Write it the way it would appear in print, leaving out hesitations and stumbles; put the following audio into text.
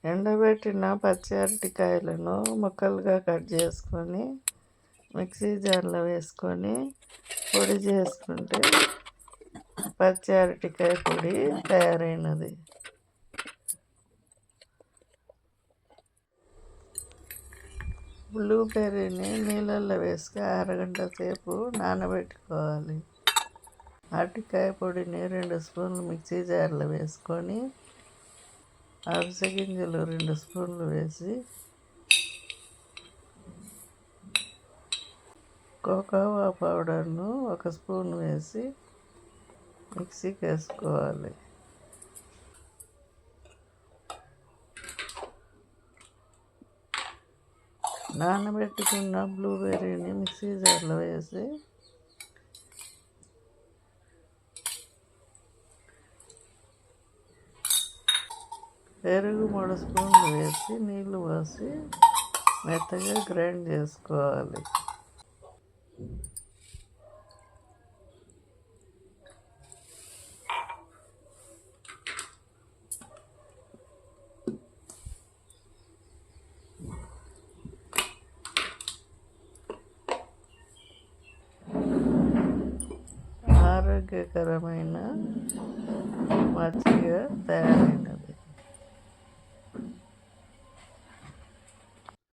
ఎండబెట్టిన పచ్చి అరటికాయలను ముక్కలుగా కట్ చేసుకొని మిక్సీ జార్లో వేసుకొని పొడి చేసుకుంటే పచ్చి అరటికాయ పొడి తయారైనది. బ్లూబెర్రీని నీళ్ళల్లో వేసుకొని అరగంట సేపు నానబెట్టుకోవాలి. అరటికాయ పొడిని 2 స్పూన్లు మిక్సీ జార్లో వేసుకొని అవిసె గింజలు 2 స్పూన్లు వేసి కోకోవా పౌడర్ను 1 స్పూన్ వేసి మిక్సీకి వేసుకోవాలి. నానబెట్టుకున్న బ్లూబెర్రీని మిక్సీ జార్లో వేసి పెరుగు 3 స్పూన్లు వేసి నీళ్లు పోసి మెత్తగా గ్రైండ్ చేసుకోవాలి. ఆరోగ్యకరమైన మజ్జిగ తయారైనది.